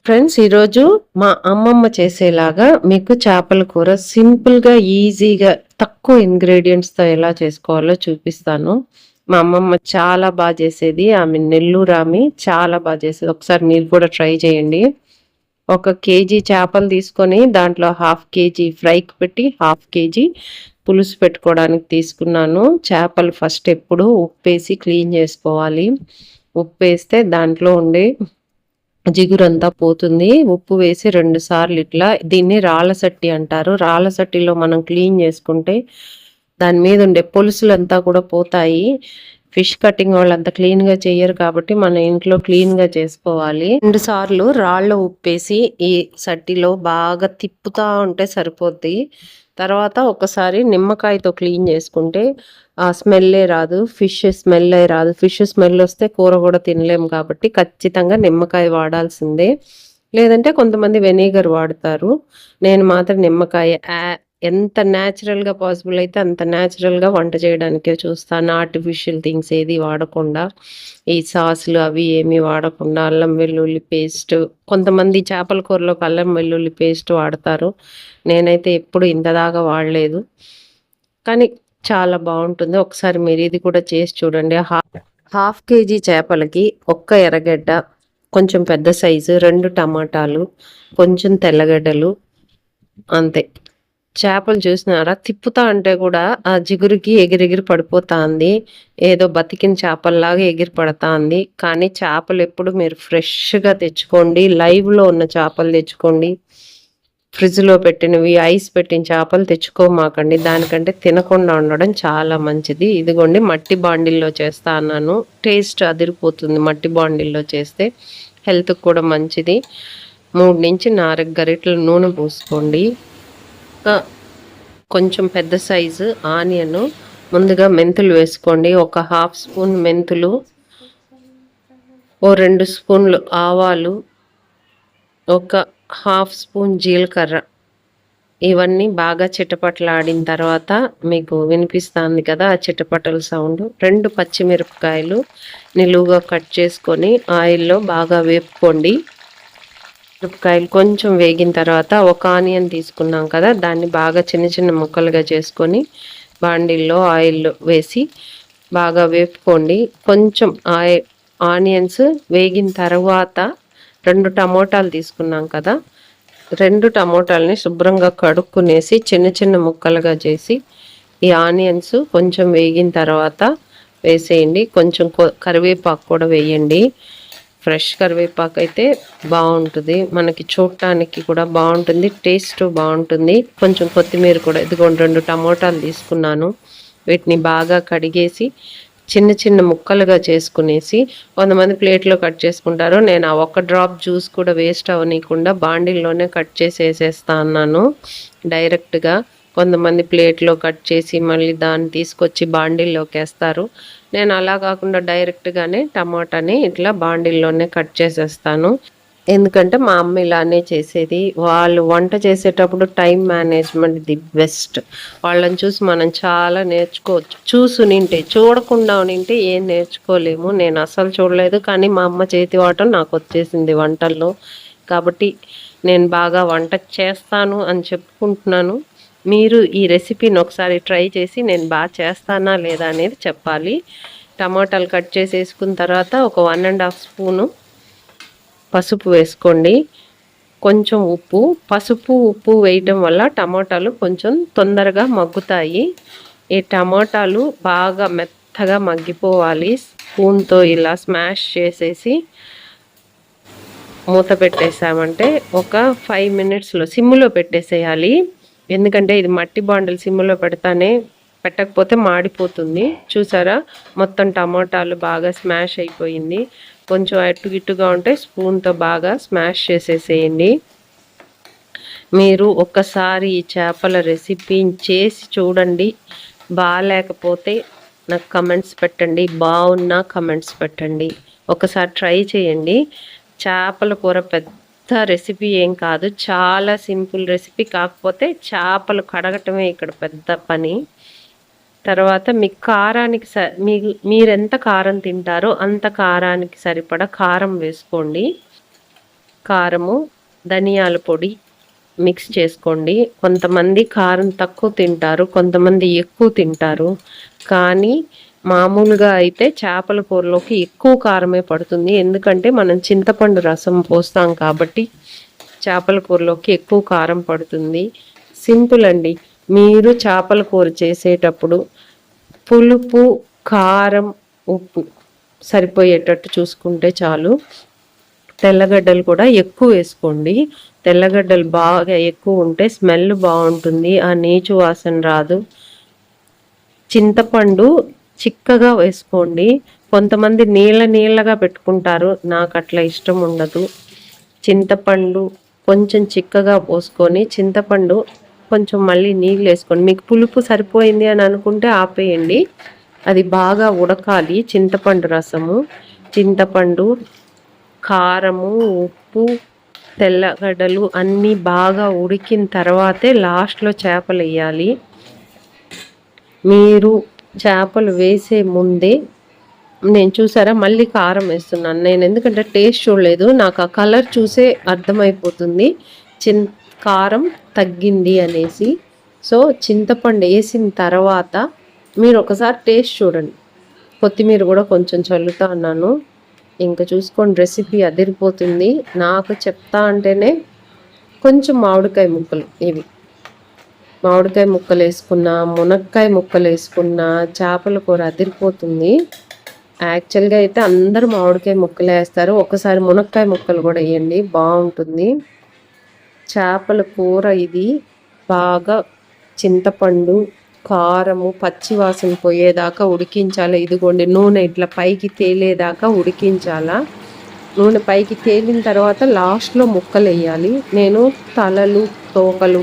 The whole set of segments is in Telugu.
ఫ్రెండ్స్, ఈరోజు మా అమ్మమ్మ చేసేలాగా మీకు చేపల కూర సింపుల్గా ఈజీగా తక్కువ ఇంగ్రీడియంట్స్తో ఎలా చేసుకోవాలో చూపిస్తాను. మా అమ్మమ్మ చాలా బాగా చేసేది. ఆమె నెల్లూరు ఆమె, చాలా బాగా చేసేది. ఒకసారి మీరు కూడా ట్రై చేయండి. 1 కేజీ చేపలు తీసుకొని దాంట్లో 1/2 కేజీ ఫ్రైకి పెట్టి 1/2 కేజీ పులుసు పెట్టుకోవడానికి తీసుకున్నాను. చేపలు ఫస్ట్ ఎప్పుడు ఉప్పేసి క్లీన్ చేసుకోవాలి. ఉప్పేస్తే దాంట్లో ఉండే జిగురంతా పోతుంది. ఉప్పు వేసి 2 సార్లు ఇట్లా, దీన్ని రాళ్ళసట్టి అంటారు. రాళ్ళసట్టిలో మనం క్లీన్ చేసుకుంటే దాని మీద ఉండే పొలుసులంతా కూడా పోతాయి. ఫిష్ కటింగ్ వాళ్ళంతా క్లీన్‌గా చెయ్యరు కాబట్టి మన ఇంట్లో క్లీన్‌గా చేసుకోవాలి. 2 సార్లు రాళ్ళ ఉప్పేసి ఈ సట్టిలో బాగా తిప్పుతా ఉంటే సరిపోద్ది. తర్వాత ఒకసారి నిమ్మకాయతో క్లీన్ చేసుకుంటే ఆ స్మెల్లే రాదు. ఫిష్ స్మెల్లే రాదు. ఫిష్ స్మెల్ వస్తే కూర కూడా తినలేము కాబట్టి ఖచ్చితంగా నిమ్మకాయ వాడాల్సిందే. లేదంటే కొంతమంది వెనిగర్ వాడతారు. నేను మాత్రం నిమ్మకాయ ఎంత న్యాచురల్‌గా పాసిబుల్ అయితే అంత న్యాచురల్‌గా వంట చేయడానికే చూస్తాను. ఆర్టిఫిషియల్ థింగ్స్ ఏది వాడకుండా, ఈ సాసులు అవి ఏమీ వాడకుండా, అల్లం వెల్లుల్లి పేస్ట్, కొంతమంది చేపల కూరలోకి అల్లం వెల్లుల్లి పేస్ట్ వాడతారు. నేనైతే ఎప్పుడు ఇంతదాకా వాడలేదు. కానీ చాలా బావుంటుంది. ఒకసారి మీరు ఇది కూడా చేసి చూడండి. 1/2 కేజీ చేపలకి ఒక్క ఎర్రగడ్డ, కొంచెం పెద్ద సైజు 2 టమాటాలు, కొంచెం తెల్లగడ్డలు, అంతే. చేపలు చూసినారా, తిప్పుతా అంటే కూడా ఆ జిగురుకి ఎగిరెగిరి పడిపోతాంది. ఏదో బతికిన చేపల్లాగా ఎగిరి పడతాంది. కానీ చేపలు ఎప్పుడు మీరు ఫ్రెష్‌గా తెచ్చుకోండి. లైవ్‌లో ఉన్న చేపలు తెచ్చుకోండి. ఫ్రిడ్జ్‌లో పెట్టినవి, ఐస్ పెట్టిన చేపలు తెచ్చుకోమాకండి. దానికంటే తినకుండా ఉండడం చాలా మంచిది. ఇదిగోండి మట్టి బాండిల్లో చేస్తా అన్నాను. టేస్ట్ అదిరిపోతుంది మట్టి బాండిల్లో చేస్తే. హెల్త్‌కి కూడా మంచిది. 3-4 గరిటెల నూనె పోసుకోండి. కొంచెం పెద్ద సైజు ఆనియను, ముందుగా మెంతులు వేసుకోండి. ఒక 1/2 స్పూన్ మెంతులు, ఓ 2 స్పూన్లు ఆవాలు, ఒక 1/2 స్పూన్ జీలకర్ర, ఇవన్నీ బాగా చిటపటలాడిన తర్వాత మీకు వినిపిస్తుంది కదా ఆ చిటపటల సౌండ్. 2 పచ్చిమిరపకాయలు నిలువుగా కట్ చేసుకొని ఆయిల్లో బాగా వేపుకోండి. మిరపకాయలు కొంచెం వేగిన తర్వాత ఒక ఆనియన్ తీసుకున్నాం కదా, దాన్ని బాగా చిన్న చిన్న ముక్కలుగా చేసుకొని బాండిల్లో ఆయిల్ వేసి బాగా వేపుకోండి. కొంచెం ఆనియన్స్ వేగిన తర్వాత 2 టమోటాలు తీసుకున్నాం కదా, 2 టమోటాలని శుభ్రంగా కడుక్కునేసి చిన్న చిన్న ముక్కలుగా చేసి ఈ ఆనియన్స్ కొంచెం వేగిన తర్వాత వేసేయండి. కొంచెం కరివేపాకు కూడా వేయండి. ఫ్రెష్ కరివేపాకు అయితే బాగుంటుంది, మనకి చూడటానికి కూడా బాగుంటుంది, టేస్ట్ బాగుంటుంది. కొంచెం కొత్తిమీర కూడా, ఇదిగోండి 2 టమోటాలు తీసుకున్నాను. వీటిని బాగా కడిగేసి చిన్న చిన్న ముక్కలుగా చేసుకునేసి, కొంతమంది ప్లేట్లో కట్ చేసుకుంటారు. నేను ఆ ఒక్క డ్రాప్ జ్యూస్ కూడా వేస్ట్ అవ్వనీయకుండా బాండిల్లోనే కట్ చేసి వేసేస్తా అన్నాను డైరెక్ట్గా. కొంతమంది ప్లేట్లో కట్ చేసి మళ్ళీ దాన్ని తీసుకొచ్చి బాండిల్లోకి వేస్తారు. నేను అలా కాకుండా డైరెక్ట్గానే టమాటాని ఇట్లా బాండిల్లోనే కట్ చేసేస్తాను. ఎందుకంటే మా అమ్మ ఇలానే చేసేది. వాళ్ళు వంట చేసేటప్పుడు టైం మేనేజ్మెంట్ ది బెస్ట్. వాళ్ళని చూసి మనం చాలా నేర్చుకోవచ్చు. చూసునింటే, చూడకుండా ఉనింటే ఏం నేర్చుకోలేము. నేను అస్సలు చూడలేదు, కానీ మా అమ్మ చేతి వాటం నాకు వచ్చేసింది వంటల్లో. కాబట్టి నేను బాగా వంట చేస్తాను అని చెప్పుకుంటున్నాను. మీరు ఈ రెసిపీని ఒకసారి ట్రై చేసి నేను బాగా చేస్తానా లేదా అనేది చెప్పాలి. టమాటాలు కట్ చేసి వేసుకున్న తర్వాత ఒక 1.5 స్పూను పసుపు వేసుకోండి. కొంచెం ఉప్పు. పసుపు ఉప్పు వేయటం వల్ల టమాటాలు కొంచెం తొందరగా మగ్గుతాయి. ఈ టమాటాలు బాగా మెత్తగా మగ్గిపోవాలి. స్పూన్తో ఇలా స్మాష్ చేసేసి మూత పెట్టేసామంటే ఒక 5 మినిట్స్లో సిమ్లో పెట్టేసేయాలి. ఎందుకంటే ఇది మట్టి బాండలు, సిమ్లో పెట్టకపోతే మాడిపోతుంది. చూసారా, మొత్తం టమాటాలు బాగా స్మాష్ అయిపోయింది. కొంచెం అటు ఇటుగా ఉంటే స్పూన్తో బాగా స్మాష్ చేసేసేయండి. మీరు ఒక్కసారి ఈ చేపల రెసిపీని చేసి చూడండి. బాగాలేకపోతే నాకు కమెంట్స్ పెట్టండి, బాగున్నా కమెంట్స్ పెట్టండి. ఒకసారి ట్రై చేయండి. చేపల కూర పెద్ద రెసిపీ ఏం కాదు, చాలా సింపుల్ రెసిపీ. కాకపోతే చేపలు కడగటమే ఇక్కడ పెద్ద పని. తర్వాత మీ కారానికి మీరెంత కారం తింటారో అంత కారానికి సరిపడా కారం వేసుకోండి. కారము, ధనియాల పొడి మిక్స్ చేసుకోండి. కొంతమంది కారం తక్కువ తింటారు, కొంతమంది ఎక్కువ తింటారు. కానీ మామూలుగా అయితే చేపల కూరలోకి ఎక్కువ కారమే పడుతుంది. ఎందుకంటే మనం చింతపండు రసం పోస్తాం కాబట్టి చేపల కూరలోకి ఎక్కువ కారం పడుతుంది. సింపుల్ అండి. మీరు చేపల కూర చేసేటప్పుడు పులుపు, కారం, ఉప్పు సరిపోయేటట్టు చూసుకుంటే చాలు. తెల్లగడ్డలు కూడా ఎక్కువ వేసుకోండి. తెల్లగడ్డలు బాగా ఎక్కువ ఉంటే స్మెల్ బాగుంటుంది, ఆ నీచు వాసన రాదు. చింతపండు చిక్కగా వేసుకోండి. కొంతమంది నీళ్ళగా పెట్టుకుంటారు, నాకు అట్లా ఇష్టం ఉండదు. చింతపండు కొంచెం చిక్కగా పోసుకొని చింతపండు కొంచెం మళ్ళీ నీళ్ళు వేసుకోండి. మీకు పులుపు సరిపోయింది అని అనుకుంటే ఆపేయండి. అది బాగా ఉడకాలి. చింతపండు రసము, చింతపండు, కారము, ఉప్పు, తెల్లగడ్డలు అన్నీ బాగా ఉడికిన తర్వాతే లాస్ట్లో చేపలు వేయాలి. మీరు చేపలు వేసే ముందే నేను చూసారా మళ్ళీ కారం వేస్తున్నాను. నేను ఎందుకంటే టేస్ట్ చూడలేదు, నాకు ఆ కలర్ చూసే అర్థమైపోతుంది కారం తగ్గింది అనేసి. సో చింతపండు వేసిన తర్వాత మీరు ఒకసారి టేస్ట్ చూడండి. కొత్తిమీర కూడా కొంచెం చల్లుతా అన్నాను. ఇంకా చూసుకోండి, రెసిపీ అదిరిపోతుంది. నాకు చెప్తా అంటేనే కొంచెం మామిడికాయ ముక్కలు, ఇవి మామిడికాయ ముక్కలు వేసుకున్నా, మునక్కాయ ముక్కలు వేసుకున్నా చేపల కూర అదిరిపోతుంది. యాక్చువల్గా అయితే అందరూ మామిడికాయ ముక్కలు వేస్తారు, ఒకసారి మునక్కాయ ముక్కలు కూడా వేయండి, బాగుంటుంది చేపల కూర. ఇది బాగా చింతపండు, కారము, పచ్చి వాసన పోయేదాకా ఉడికించాలి. ఇదిగోండి నూనె ఇట్లా పైకి తేలేదాకా ఉడికించాలా. నూనె పైకి తేలిన తర్వాత లాస్ట్లో ముక్కలు వేయాలి. నేను తలలు, తోకలు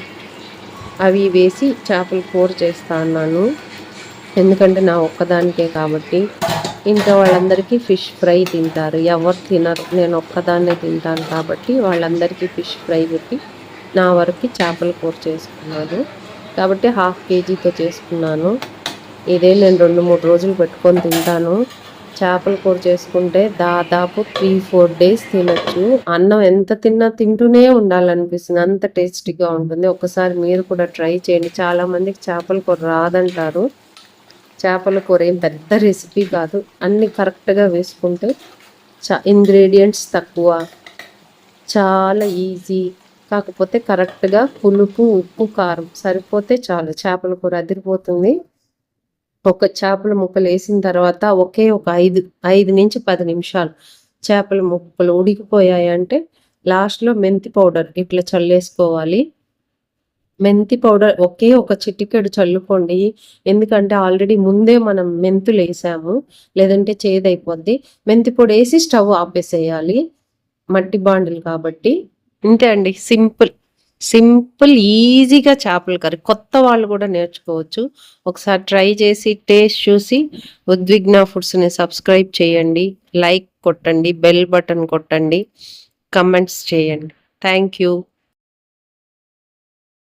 అవి వేసి చేపల కూర చేస్తా అన్నాను, ఎందుకంటే నా ఒక్కదానికే కాబట్టి. ఇంకా వాళ్ళందరికీ ఫిష్ ఫ్రై తింటారు, ఎవరు తినరు, నేను ఒక్కదాన్నే తింటాను కాబట్టి వాళ్ళందరికీ ఫిష్ ఫ్రై పెట్టి నా వరకు చేపల కూర చేసుకున్నాను. కాబట్టి 1/2 kgతో చేసుకున్నాను. ఇదే నేను 2-3 రోజులు పెట్టుకొని తింటాను. చేపల కూర చేసుకుంటే దాదాపు 3-4 డేస్ తినచ్చు. అన్నం ఎంత తిన్నా తింటూనే ఉండాలనిపిస్తుంది, అంత టేస్టీగా ఉంటుంది. ఒకసారి మీరు కూడా ట్రై చేయండి. చాలామందికి చేపల కూర రాదంటారు. చేపల కూర ఏం పెద్ద రెసిపీ కాదు, అన్నీ కరెక్ట్గా వేసుకుంటే ఇంగ్రీడియంట్స్ తక్కువ, చాలా ఈజీ. కాకపోతే కరెక్ట్గా పులుపు, ఉప్పు, కారం సరిపోతే చాలు, చేపల కూర అదిరిపోతుంది. ఒక చేపల ముక్కలు వేసిన తర్వాత ఒక 5 నుంచి 10 నిమిషాలు చేపల ముక్కలు ఉడికిపోయాయంటే లాస్ట్లో మెంతి పౌడర్ ఇట్లా చల్లేసుకోవాలి. మెంతి పౌడర్ ఒక చిటికెడు చల్లుకోండి, ఎందుకంటే ఆల్రెడీ ముందే మనం మెంతులు వేసాము, లేదంటే చేదైపోద్ది. మెంతి పొడి వేసి స్టవ్ ఆపేసేయాలి, మట్టి బాండులు కాబట్టి. ఇంతే అండి, సింపుల్ ఈజీగా చేపల కర్రీ. కొత్త వాళ్ళు కూడా నేర్చుకోవచ్చు. ఒకసారి ట్రై చేసి టేస్ట్ చూసి ఉద్విగ్న ఫుడ్స్ని సబ్స్క్రైబ్ చేయండి, లైక్ కొట్టండి, బెల్ బటన్ కొట్టండి, కమెంట్స్ చేయండి. Thank you.